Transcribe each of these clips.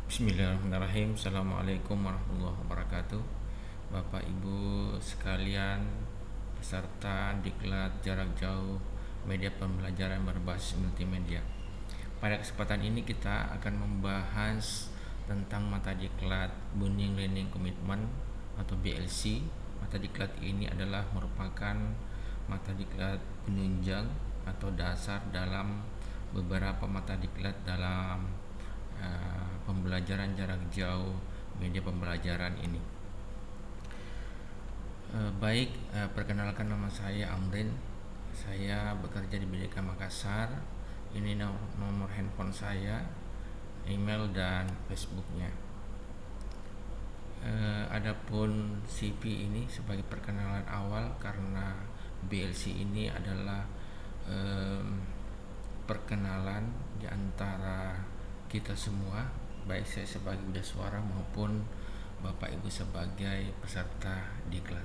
Bismillahirrahmanirrahim. Assalamualaikum warahmatullahi wabarakatuh. Bapak Ibu sekalian, peserta diklat jarak jauh media pembelajaran berbasis multimedia. Pada kesempatan ini kita akan membahas tentang mata diklat Bunding Learning Commitment atau BLC. Mata diklat ini adalah merupakan mata diklat penunjang atau dasar dalam beberapa mata diklat dalam pembelajaran jarak jauh media pembelajaran ini. Perkenalkan, nama saya Amrin. Saya bekerja di BDK Makassar. Ini nomor handphone saya, email dan Facebooknya. Adapun CV ini sebagai perkenalan awal, karena BLC ini adalah perkenalan di antara kita semua, baik saya sebagai budak suara maupun Bapak Ibu sebagai peserta diklat.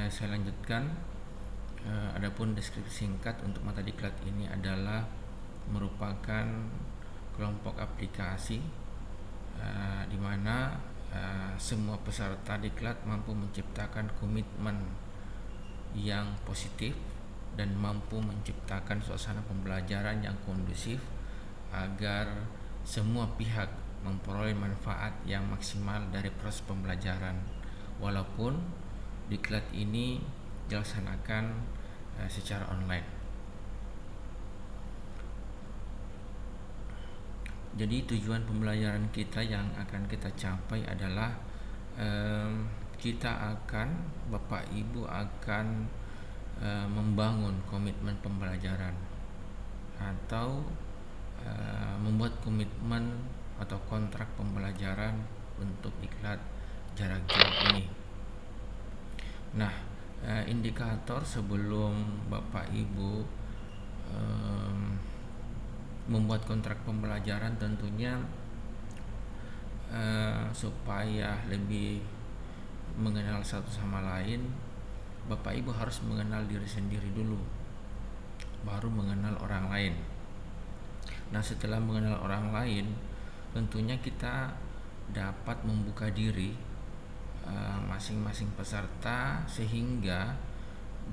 Saya lanjutkan. Adapun deskripsi singkat untuk mata diklat ini adalah merupakan kelompok aplikasi di mana semua peserta diklat mampu menciptakan komitmen yang positif dan mampu menciptakan suasana pembelajaran yang kondusif agar semua pihak memperoleh manfaat yang maksimal dari proses pembelajaran, walaupun diklat ini dilaksanakan secara online. Jadi tujuan pembelajaran kita yang akan kita capai adalah Bapak Ibu akan membangun komitmen pembelajaran atau membuat komitmen atau kontrak pembelajaran untuk diklat jarak jauh ini. Nah, indikator sebelum Bapak Ibu membuat kontrak pembelajaran tentunya supaya lebih mengenal satu sama lain, Bapak Ibu harus mengenal diri sendiri dulu, baru mengenal orang lain. Nah, setelah mengenal orang lain, tentunya kita dapat membuka diri masing-masing peserta sehingga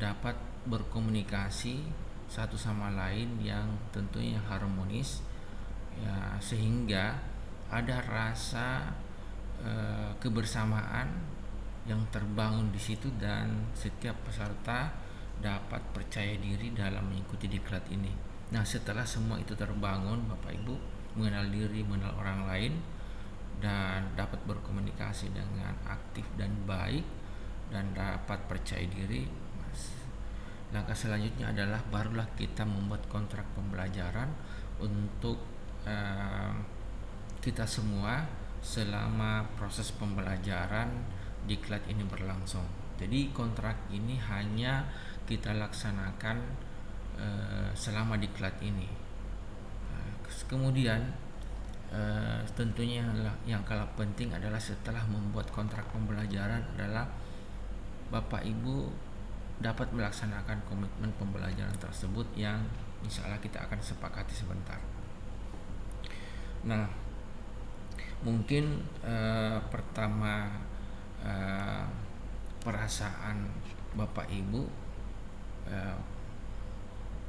dapat berkomunikasi satu sama lain yang tentunya harmonis, ya, sehingga ada rasa kebersamaan yang terbangun di situ dan setiap peserta dapat percaya diri dalam mengikuti diklat ini. Nah, setelah semua itu terbangun, Bapak Ibu mengenal diri, mengenal orang lain, dan dapat berkomunikasi dengan aktif dan baik dan dapat percaya diri, langkah selanjutnya adalah barulah kita membuat kontrak pembelajaran untuk kita semua selama proses pembelajaran diklat ini berlangsung. Jadi kontrak ini hanya kita laksanakan selama diklat ini. Kemudian tentunya yang kalah penting adalah setelah membuat kontrak pembelajaran adalah Bapak Ibu dapat melaksanakan komitmen pembelajaran tersebut yang insya Allah kita akan sepakati sebentar. Nah, mungkin pertama perasaan Bapak Ibu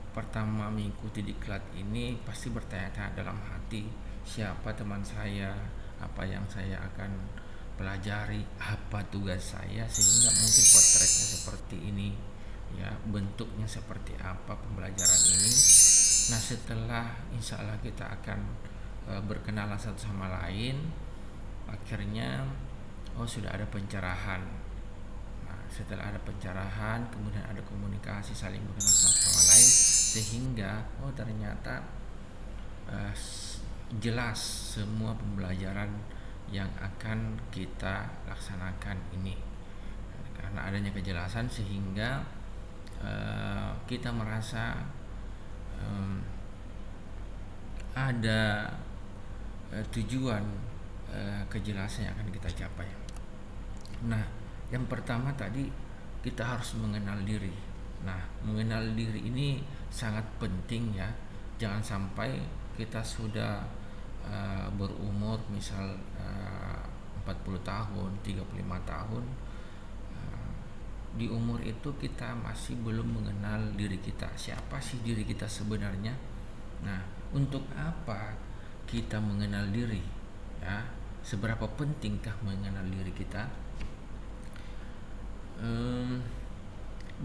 pertama mengikuti diklat ini pasti bertanya-tanya dalam hati, siapa teman saya, apa yang saya akan pelajari, apa tugas saya, sehingga mungkin potretnya seperti ini, ya, bentuknya seperti apa pembelajaran ini. Nah, setelah insya Allah kita akan berkenalan satu sama lain, akhirnya sudah ada pencerahan. Nah, setelah ada pencerahan, kemudian ada komunikasi saling mengenal satu sama lain, sehingga ternyata jelas semua pembelajaran yang akan kita laksanakan ini. Karena adanya kejelasan sehingga kita merasa ada tujuan kejelasan yang akan kita capai. Nah, yang pertama tadi kita harus mengenal diri. Nah, mengenal diri ini sangat penting, ya. Jangan sampai kita sudah berumur misal 40 tahun, 35 tahun, di umur itu kita masih belum mengenal diri kita. Siapa sih diri kita sebenarnya? Nah, untuk apa kita mengenal diri? Ya, seberapa pentingkah mengenal diri kita?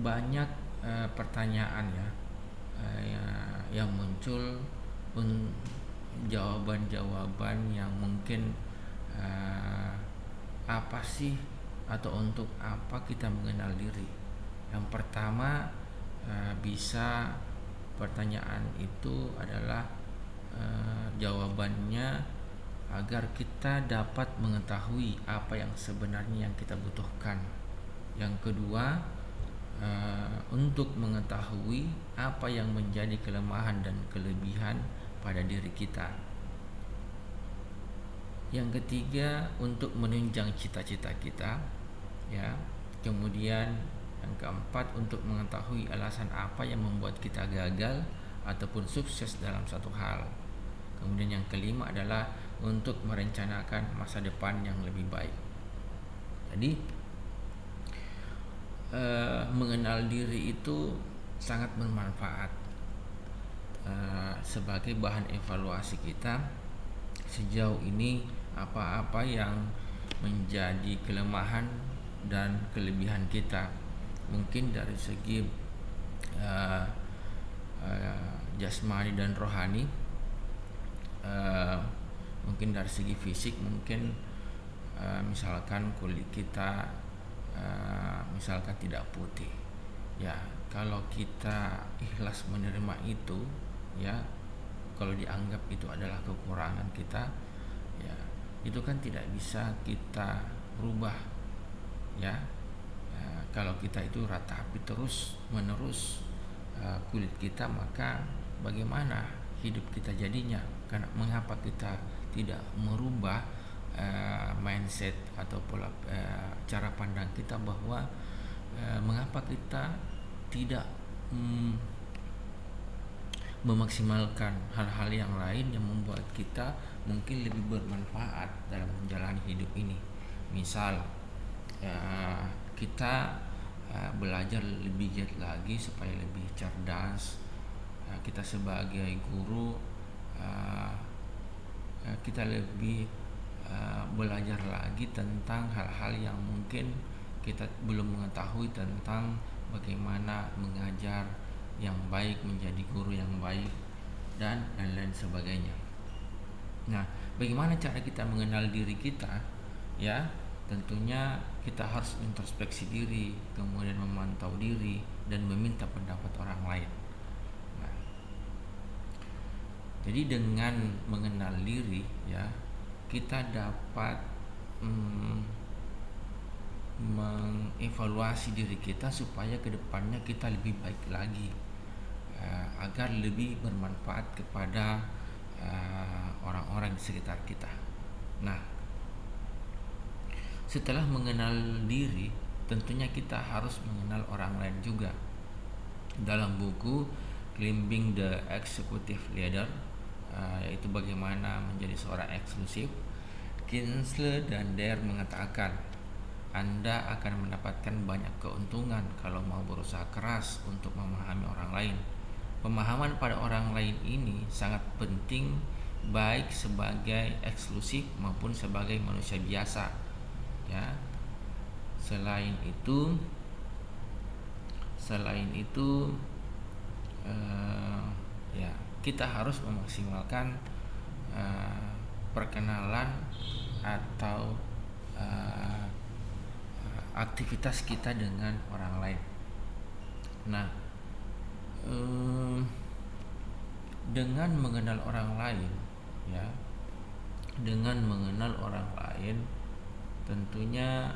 Banyak pertanyaan yang muncul, jawaban-jawaban yang mungkin apa sih atau untuk apa kita mengenal diri. Yang pertama, bisa pertanyaan itu adalah jawabannya agar kita dapat mengetahui apa yang sebenarnya yang kita butuhkan. Yang kedua, untuk mengetahui apa yang menjadi kelemahan dan kelebihan pada diri kita. Yang ketiga, untuk menunjang cita-cita kita, ya. Kemudian yang keempat, untuk mengetahui alasan apa yang membuat kita gagal ataupun sukses dalam satu hal. Kemudian yang kelima adalah untuk merencanakan masa depan yang lebih baik. Jadi mengenal diri itu sangat bermanfaat sebagai bahan evaluasi kita sejauh ini, apa-apa yang menjadi kelemahan dan kelebihan kita, mungkin dari segi jasmani dan rohani, mungkin dari segi fisik, mungkin misalkan kulit kita misalkan tidak putih, ya. Kalau kita ikhlas menerima itu, ya, kalau dianggap itu adalah kekurangan kita, ya, itu kan tidak bisa kita rubah, ya. Kalau kita itu ratapi terus menerus kulit kita, maka bagaimana hidup kita jadinya? Karena mengapa kita tidak merubah mindset atau pola cara pandang kita, bahwa mengapa kita tidak memaksimalkan hal-hal yang lain yang membuat kita mungkin lebih bermanfaat dalam menjalani hidup ini. Misal kita belajar lebih giat lagi supaya lebih cerdas. Kita sebagai guru, kita lebih belajar lagi tentang hal-hal yang mungkin kita belum mengetahui tentang bagaimana mengajar yang baik, menjadi guru yang baik, dan lain-lain sebagainya. Nah, bagaimana cara kita mengenal diri kita? Ya, tentunya kita harus introspeksi diri, kemudian memantau diri dan meminta pendapat orang lain. Nah, jadi dengan mengenal diri, ya, kita dapat mengevaluasi diri kita supaya kedepannya kita lebih baik lagi, agar lebih bermanfaat kepada orang-orang di sekitar kita. Nah, setelah mengenal diri, tentunya kita harus mengenal orang lain juga. Dalam buku Climbing the Executive Ladder, yaitu bagaimana menjadi seorang eksklusif, Kinsler dan Dare mengatakan, Anda akan mendapatkan banyak keuntungan kalau mau berusaha keras untuk memahami orang lain. Pemahaman pada orang lain ini sangat penting, baik sebagai eksklusif maupun sebagai manusia biasa, ya. Selain itu ya, kita harus memaksimalkan perkenalan atau aktivitas kita dengan orang lain. Nah, dengan mengenal orang lain, ya, dengan mengenal orang lain, tentunya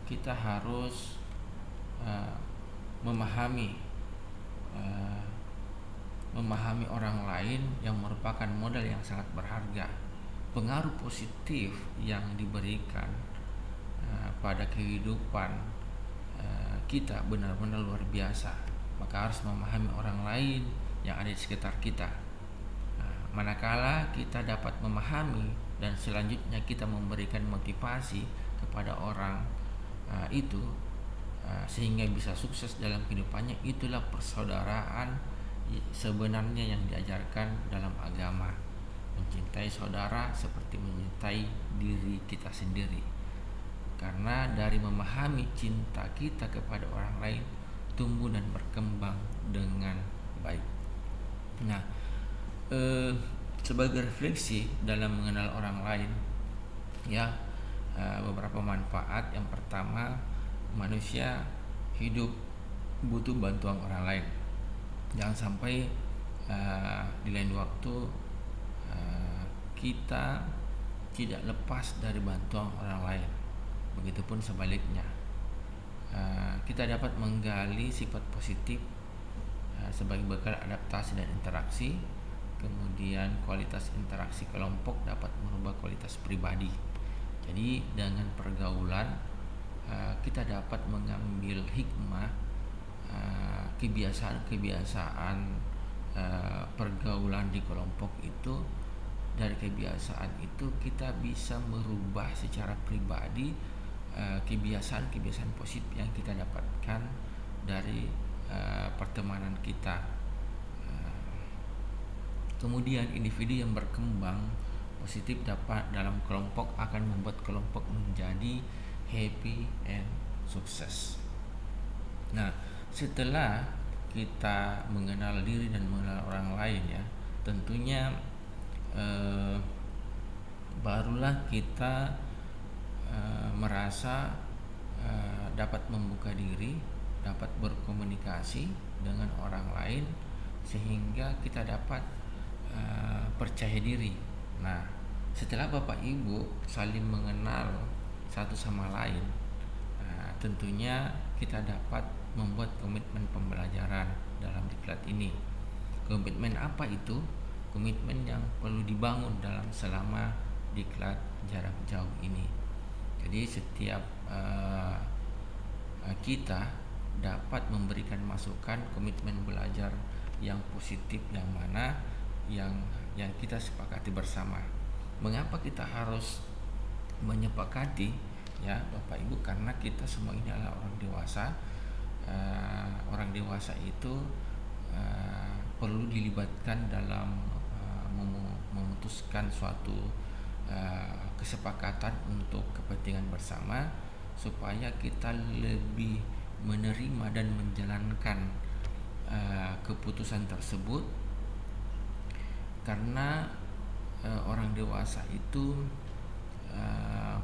kita harus memahami orang lain yang merupakan modal yang sangat berharga. Pengaruh positif yang diberikan pada kehidupan kita benar-benar luar biasa. Maka harus memahami orang lain yang ada di sekitar kita. Manakala kita dapat memahami dan selanjutnya kita memberikan motivasi kepada orang itu sehingga bisa sukses dalam kehidupannya, itulah persaudaraan sebenarnya yang diajarkan dalam agama. Mencintai saudara seperti mencintai diri kita sendiri. Karena dari memahami cinta kita kepada orang lain, tumbuh dan berkembang dengan baik. Nah, sebagai refleksi dalam mengenal orang lain, ya, beberapa manfaat. Yang pertama, manusia hidup butuh bantuan orang lain. Jangan sampai di lain waktu kita tidak lepas dari bantuan orang lain. Begitupun sebaliknya, kita dapat menggali sifat positif sebagai bekal adaptasi dan interaksi. Kemudian kualitas interaksi kelompok dapat merubah kualitas pribadi. Jadi dengan pergaulan kita dapat mengambil hikmah kebiasaan-kebiasaan pergaulan di kelompok itu. Dari kebiasaan itu kita bisa merubah secara pribadi kebiasaan-kebiasaan positif yang kita dapatkan dari pertemanan kita. Kemudian individu yang berkembang positif dapat dalam kelompok akan membuat kelompok menjadi happy and sukses. Nah, setelah kita mengenal diri dan mengenal orang lain, ya, tentunya barulah kita merasa dapat membuka diri, dapat berkomunikasi dengan orang lain, sehingga kita dapat percaya diri. Nah, setelah Bapak Ibu saling mengenal satu sama lain, tentunya kita dapat membuat komitmen pembelajaran dalam diklat ini. Komitmen apa itu? Komitmen yang perlu dibangun dalam selama diklat jarak jauh ini. Jadi setiap kita dapat memberikan masukan komitmen belajar yang positif, yang mana yang kita sepakati bersama. Mengapa kita harus menyepakati, ya Bapak Ibu? Karena kita semua ini adalah orang dewasa. Orang dewasa itu perlu dilibatkan dalam memutuskan suatu kesepakatan untuk kepentingan bersama, supaya kita lebih menerima dan menjalankan keputusan tersebut. Karena orang dewasa itu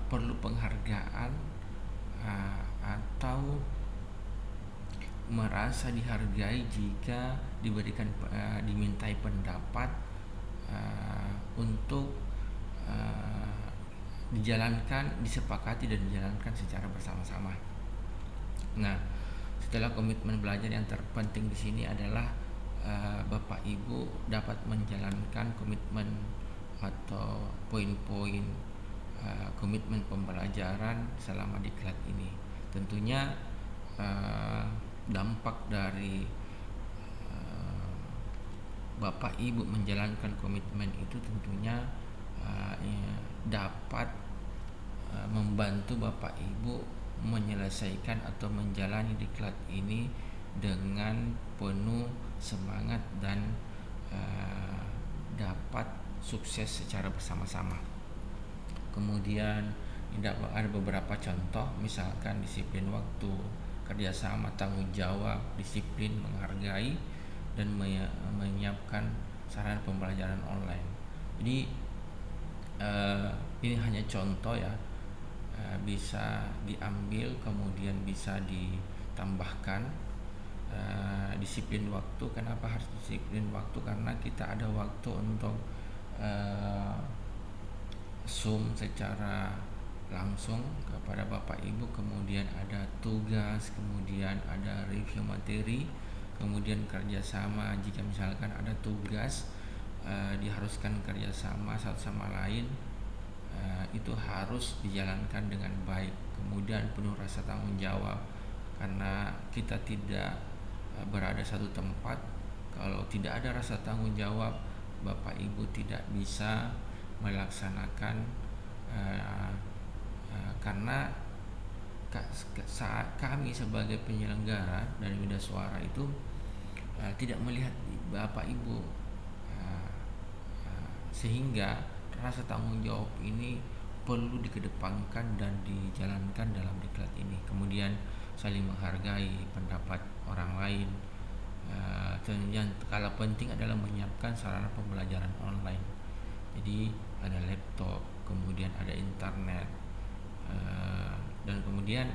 perlu penghargaan atau merasa dihargai jika diberikan dimintai pendapat untuk dijalankan, disepakati dan dijalankan secara bersama-sama. Nah, setelah komitmen belajar, yang terpenting di sini adalah Bapak Ibu dapat menjalankan komitmen atau poin-poin komitmen pembelajaran selama diklat ini. Tentunya dampak dari Bapak Ibu menjalankan komitmen itu tentunya dapat membantu Bapak Ibu menyelesaikan atau menjalani diklat ini dengan penuh semangat dan dapat sukses secara bersama-sama. Kemudian ada beberapa contoh, misalkan disiplin waktu, kerjasama, tanggung jawab, disiplin, menghargai, dan menyiapkan sarana pembelajaran online. Jadi ini hanya contoh, ya, bisa diambil kemudian bisa ditambahkan. Disiplin waktu, kenapa harus disiplin waktu? Karena kita ada waktu untuk Zoom secara langsung kepada Bapak Ibu, kemudian ada tugas, kemudian ada review materi, kemudian kerjasama. Jika misalkan ada tugas diharuskan kerjasama satu sama lain, itu harus dijalankan dengan baik, kemudian penuh rasa tanggung jawab, karena kita tidak berada satu tempat, Kalau tidak ada rasa tanggung jawab, Bapak Ibu tidak bisa melaksanakan, uh, karena saat kami sebagai penyelenggara dari media suara itu tidak melihat Bapak Ibu, uh, sehingga rasa tanggung jawab ini perlu dikedepankan dan dijalankan dalam diklat ini. Kemudian saling menghargai pendapat orang lain. Yang skala penting adalah menyiapkan sarana pembelajaran online. Jadi ada laptop, kemudian ada internet, dan kemudian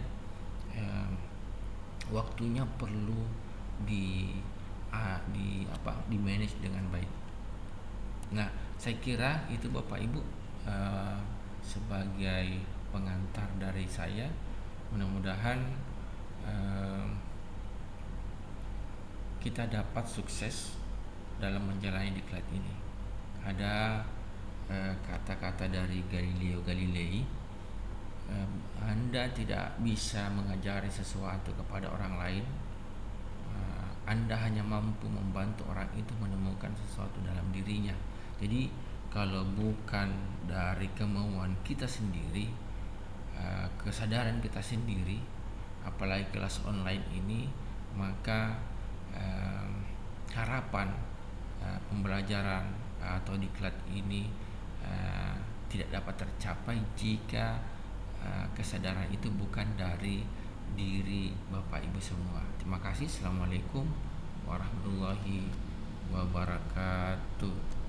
waktunya perlu di manage dengan baik. Nah, saya kira itu Bapak Ibu, sebagai pengantar dari saya. Mudah-mudahan kita dapat sukses dalam menjalani diklat ini. Ada kata-kata dari Galileo Galilei, Anda tidak bisa mengajari sesuatu kepada orang lain, Anda hanya mampu membantu orang itu menemukan sesuatu dalam dirinya. Jadi kalau bukan dari kemauan kita sendiri, kesadaran kita sendiri, apalagi kelas online ini, maka harapan pembelajaran atau diklat ini tidak dapat tercapai jika kesadaran itu bukan dari diri Bapak Ibu semua. Terima kasih. Assalamualaikum warahmatullahi wabarakatuh.